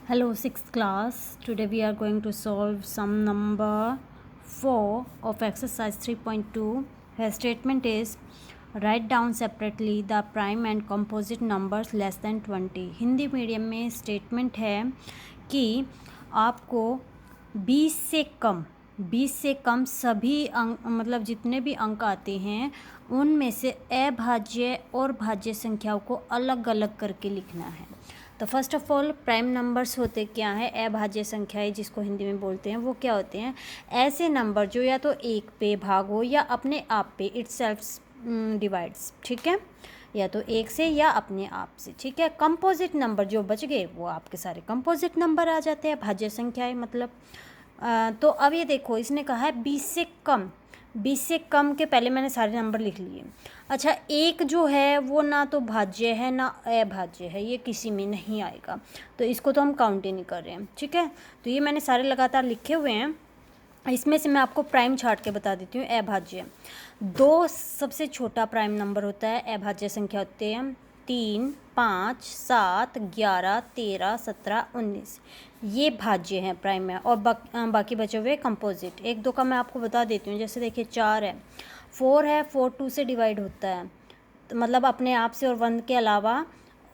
Hello, sixth class. Today we are going to solve sum number 4 of exercise 3.2. Her statement is write down separately the prime and composite numbers less than 20. Hindi medium में statement है कि आपको 20 से कम सभी अंक मतलब जितने भी अंक आते हैं उनमें से अभाज्य और भाज्य संख्याओं को अलग अलग करके लिखना है। तो first of all prime numbers होते क्या है, अभाज्य संख्याएं जिसको हिंदी में बोलते हैं, वो क्या होते हैं? ऐसे नंबर जो या तो एक पे भाग हो या अपने आप पे इटसेल्फ डिवाइड्स, ठीक है, या तो एक से या अपने आप से, ठीक है। कंपोजिट नंबर जो बच गए वो आपके सारे कंपोजिट नंबर आ जाते हैं, भाज्य संख्याएं मतलब। तो अब ये देखो, इसने कहा है 20 से कम के पहले मैंने सारे नंबर लिख लिए। अच्छा, एक जो है वो ना तो भाज्य है ना अभाज्य है, ये किसी में नहीं आएगा, तो इसको तो हम काउंट ही नहीं कर रहे हैं, ठीक है। तो ये मैंने सारे लगातार लिखे हुए हैं। इसमें से मैं आपको प्राइम छाट के बता देती हूँ। अभाज्य 2 सबसे छोटा प्राइम नंबर होता है। अभाज्य संख्या होते हैं 3, 5, 7, 11, 13, 17, 19, ये भाज्य हैं, प्राइम है। और बाकी बचे हुए कंपोजिट। 1, 2 का मैं आपको बता देती हूँ। जैसे देखिए 4 है, 4 है, 4 2 से डिवाइड होता है, तो मतलब अपने आप से और 1 के अलावा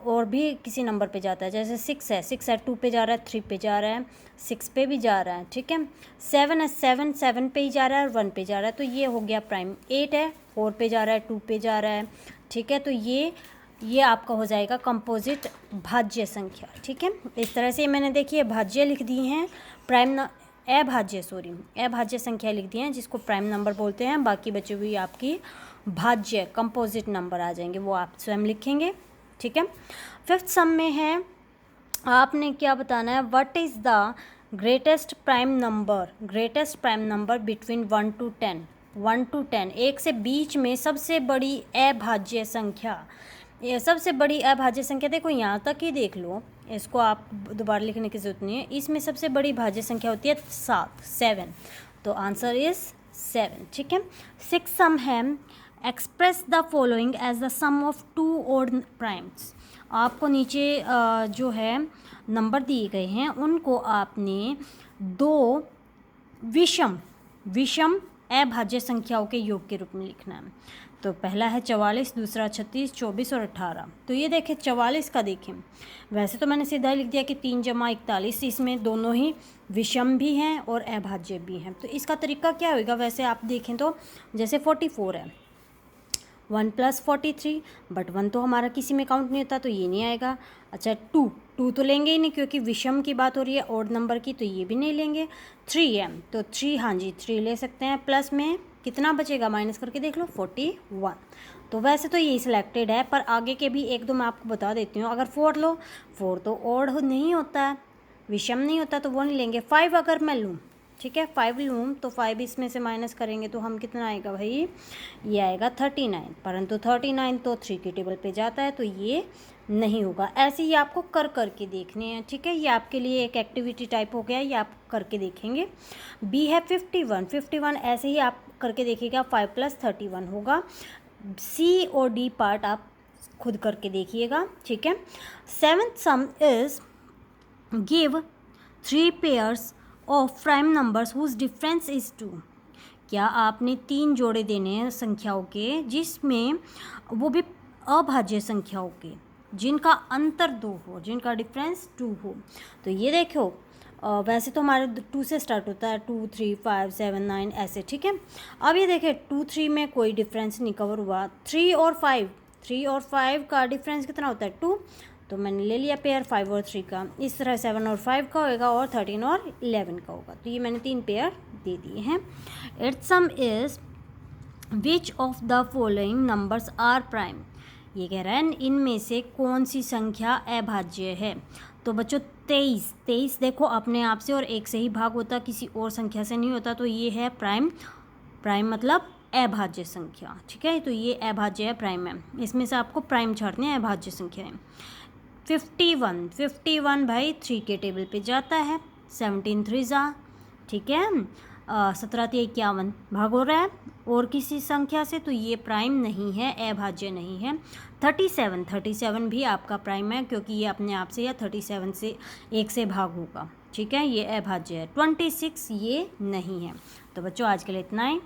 और भी किसी नंबर पे जाता है। जैसे 6 है 2 पे जा रहा है, 3 पे जा रहा है, 6 पे भी जा रहा है, ठीक है। 7 है 7 पे ही जा रहा है और 1 पे जा रहा है, तो ये हो गया प्राइम। 8 है 4 पे जा रहा है, 2 पे जा रहा है, ठीक है। तो ये आपका हो जाएगा कंपोजिट भाज्य संख्या, ठीक है। इस तरह से मैंने देखिए भाज्य लिख दी हैं, अभाज्य संख्या लिख दी हैं जिसको प्राइम नंबर बोलते हैं। बाकी बची हुई आपकी भाज्य कंपोजिट नंबर आ जाएंगे, वो आप स्वयं लिखेंगे, ठीक है। फिफ्थ सम में है, आपने क्या बताना है, what is the greatest prime number between 1 to 10। 1 to 10, 1 से बीच में सबसे बड़ी अभाज्य संख्या। ये सबसे बड़ी अभाज्य संख्या देखो, यहाँ तक ही देख लो, इसको आप दोबारा लिखने की जरूरत नहीं है। इसमें सबसे बड़ी भाज्य संख्या होती है 7, तो आंसर इज 7, ठीक है। सिक्स सम है, express the following as the sum of 2 odd primes. आपको नीचे जो है नंबर दिए गए हैं उनको आपने 2 विषम अभाज्य संख्याओं के योग के रूप में लिखना है। तो पहला है 44, दूसरा 36, 24 और 18। तो ये देखें 44 का देखें, वैसे तो मैंने सीधा लिख दिया कि 3 × 41, इसमें दोनों ही विषम भी हैं और अभाज्य भी हैं। तो इसका तरीका क्या होगा, वैसे आप देखें तो जैसे 44 है, 1 + 43, बट 1 तो हमारा किसी में काउंट नहीं होता, तो ये नहीं आएगा। अच्छा 2 तो लेंगे ही नहीं क्योंकि विषम की बात हो रही है, ऑड नंबर की, तो ये भी नहीं लेंगे। 3 है तो 3, हाँ जी 3 ले सकते हैं। प्लस में कितना बचेगा, माइनस करके देख लो 41। तो वैसे तो यही सिलेक्टेड है, पर आगे के भी 1-2 मैं आपको बता देती हूँ। अगर 4 लो, 4 तो ऑड नहीं होता है, विषम नहीं होता, तो वो नहीं लेंगे। 5 अगर मैं लूँ, ठीक है, 5 लूँ तो 5 इसमें से माइनस करेंगे तो हम कितना आएगा भाई, ये आएगा 39, परंतु 39 तो 3 की टेबल पे जाता है, तो ये नहीं होगा। ऐसे ही आपको करके देखने हैं, ठीक है। ये आपके लिए एक एक्टिविटी टाइप हो गया, ये आप करके देखेंगे। बी है 51, ऐसे ही आप करके देखिएगा, 5 + 31 होगा। सी और डी पार्ट आप खुद करके देखिएगा, ठीक है। Seventh sum is give 3 pairs of prime numbers whose difference is 2। क्या आपने 3 जोड़े देने हैं संख्याओं के, जिसमें वो भी अभाज्य संख्याओं के, जिनका अंतर 2 हो, जिनका डिफरेंस 2 हो। तो ये देखो, वैसे तो हमारे 2 से स्टार्ट होता है, 2, 3, 5, 7, 9 ऐसे, ठीक है। अब ये देखें 2, 3 में कोई डिफरेंस नहीं कवर हुआ। 3 और 5 का डिफरेंस कितना होता है, 2, तो मैंने ले लिया पेयर 5 और 3 का। इस तरह 7 और 5 का होगा और 13 और 11 का होगा। तो ये मैंने 3 पेयर दे दिए हैं। Eighth sum is which of the following numbers are prime. ये कह रहा है इनमें से कौन सी संख्या अभाज्य है। तो बच्चों 23 देखो अपने आप से और 1 से ही भाग होता, किसी और संख्या से नहीं होता, तो ये है प्राइम मतलब अभाज्य संख्या, ठीक है। तो ये अभाज्य है, प्राइम है। इसमें से आपको प्राइम छाटने हैं, अभाज्य संख्या है। 51 भाई 3 के टेबल पे जाता है, 17 3 जा, ठीक है। 17 × 51 भाग हो रहा है और किसी संख्या से, तो ये प्राइम नहीं है, अभाज्य नहीं है। 37 भी आपका प्राइम है क्योंकि ये अपने आप से या 37 से 1 से भाग होगा, ठीक है, ये अभाज्य है। 26 ये नहीं है। तो बच्चों आज के लिए इतना ही।